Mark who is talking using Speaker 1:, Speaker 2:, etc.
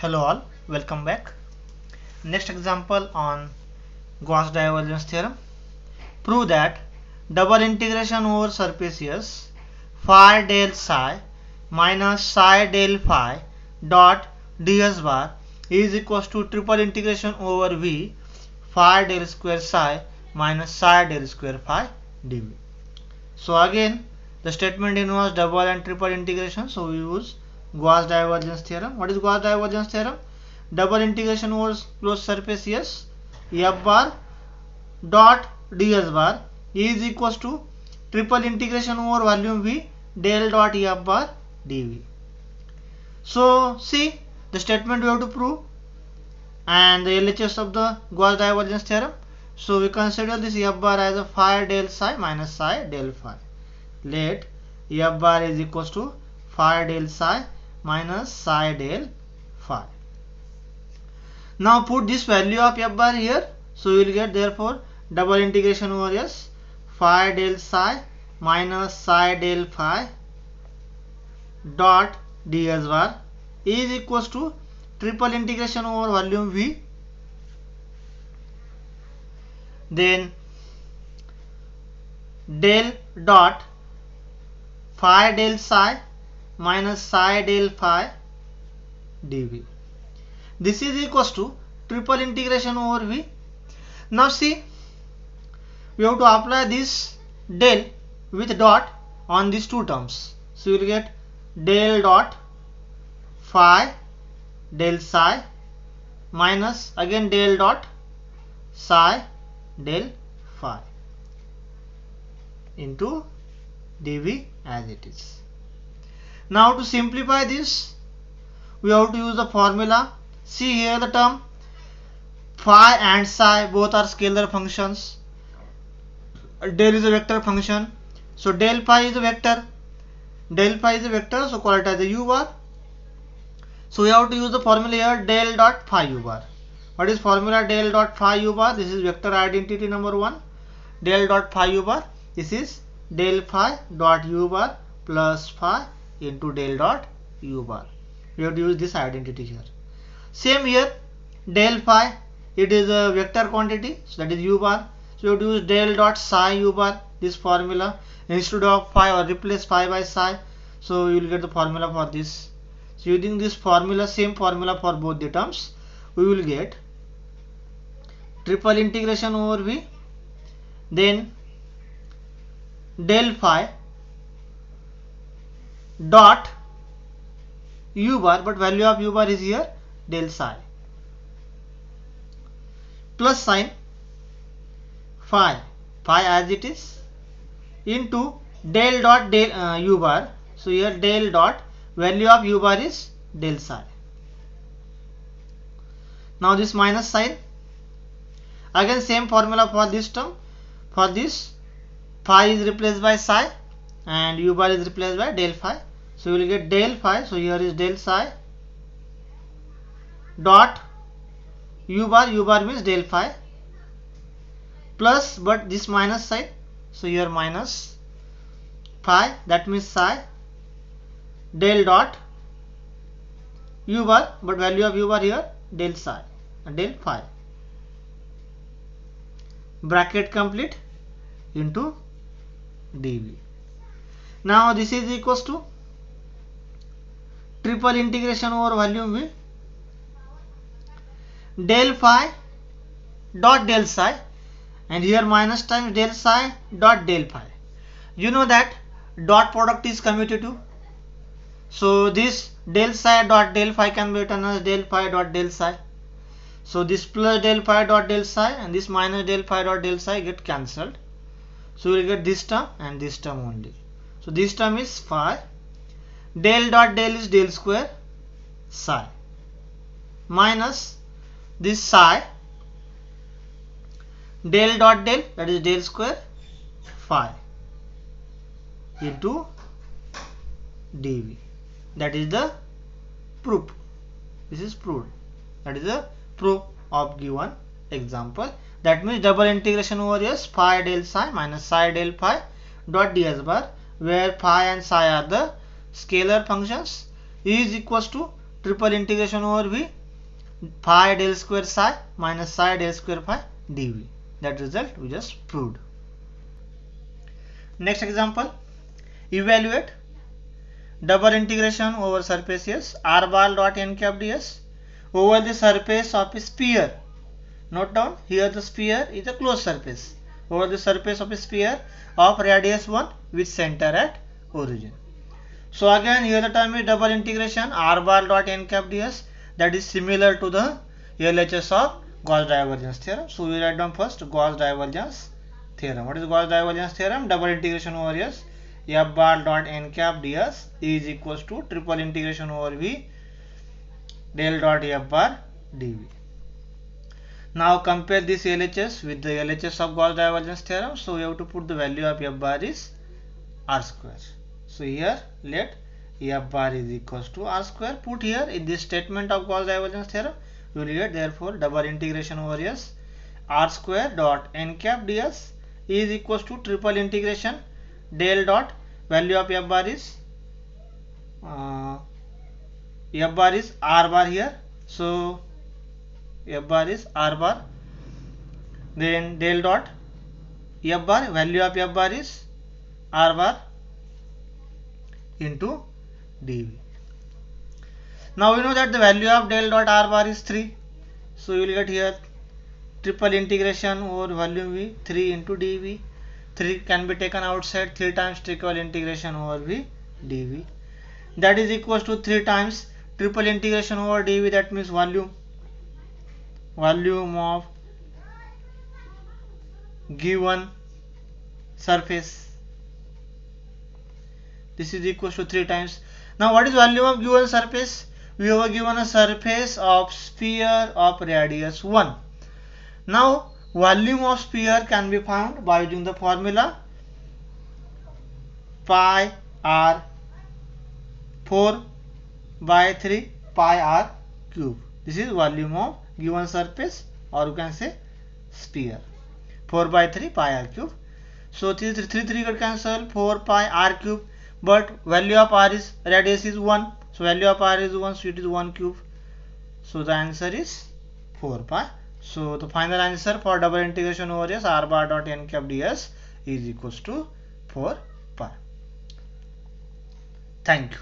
Speaker 1: Hello all, welcome back. Next example on Gauss divergence theorem. Prove that double integration over surface S phi del psi minus psi del phi dot ds bar is equals to triple integration over V phi del square psi minus psi del square phi dv. So again the statement involves double and triple integration, so we use Gauss divergence theorem. What is Gauss divergence theorem? Double integration over closed surface S f bar dot ds bar is equals to triple integration over volume V del dot f bar dv. So see the statement we have to prove and the LHS of the Gauss divergence theorem. So we consider this f bar as a phi del psi minus psi del phi. Let f bar is equals to phi del psi minus psi del phi. Now put this value of f bar here. So you will get therefore double integration over S phi del psi minus psi del phi dot ds bar is equals to triple integration over volume V, then del dot phi del psi minus psi del phi dv. This is equals to triple integration over V. Now see, we have to apply this del with dot on these two terms. So you will get del dot phi del psi minus again del dot psi del phi into dv as it is. Now to simplify this, we have to use the formula. See here the term phi and psi both are scalar functions. Del is a vector function. So del phi is a vector. Del phi is a vector, so call it as a u bar. So we have to use the formula here del dot phi u bar. What is formula del dot phi u bar? This is vector identity number 1. Del dot phi u bar. This is del phi dot u bar plus phi into del dot u bar. We have to use this identity here. Same here, del phi, it is a vector quantity, so that is u bar. So you have to use del dot psi u bar, this formula, instead of phi or replace phi by psi. So you will get the formula for this. So using this formula, same formula for both the terms, we will get triple integration over V, then del phi dot u bar, but value of u bar is here del psi, plus sign phi as it is into del dot del u bar. So here del dot value of u bar is del psi. Now this minus sign, again same formula for this term. For this, phi is replaced by psi and u bar is replaced by del phi. So you will get del phi. So here is del psi dot u bar means del phi, plus, but this minus sign, so here minus phi, that means psi, del dot u bar, but value of u bar here del psi and del phi, bracket complete into dv. Now this is equals to triple integration over volume V del phi dot del psi, and here minus times del psi dot del phi. You know that dot product is commutative. So this del psi dot del phi can be written as del phi dot del psi. So this plus del phi dot del psi and this minus del phi dot del psi get cancelled. So we will get this term and this term only. So this term is phi. Del dot del is del square psi minus this psi del dot del, that is del square phi into dv. That is the proof. This is proved. That is the proof of given example. That means double integration over S phi del psi minus psi del phi dot ds bar, where phi and psi are the scalar functions, is equals to triple integration over v phi del square psi minus psi del square phi dv. That result we just proved. Next example, evaluate double integration over surface S r bar dot n cap ds over the surface of a sphere. Note down, here the sphere is a closed surface. Over the surface of a sphere of radius 1 with center at origin. So again here the term is double integration r bar dot n cap ds, that is similar to the LHS of Gauss divergence theorem. So we write down first Gauss divergence theorem. What is Gauss divergence theorem? Double integration over S f bar dot n cap ds is equals to triple integration over v del dot f bar dv. Now compare this LHS with the LHS of Gauss divergence theorem. So we have to put the value of f bar is r square. So here let f bar is equals to r square. Put here in this statement of Gauss divergence theorem. You will get therefore double integration over S r square dot n cap ds is equals to triple integration del dot value of f bar is r bar here. So f bar is r bar, then del dot f bar, value of f bar is r bar into dv. Now we know that the value of del dot r bar is 3. So you will get here triple integration over volume v 3 into dv. 3 can be taken outside, 3 times triple integration over v dv. That is equals to 3 times triple integration over dv, that means volume of given surface. This is equals to 3 times. Now what is volume of given surface? We have given a surface of sphere of radius 1. Now volume of sphere can be found by using the formula pi r 4 by 3 pi r cube. This is volume of given surface, or you can say sphere. 4 by 3 pi r cube. So 3 got cancel, 4 pi r cube, but value of r is radius is 1. So value of r is 1, so it is 1 cube. So the answer is 4 pi. So the final answer for double integration over S r bar dot n cap ds is equals to 4 pi. Thank you.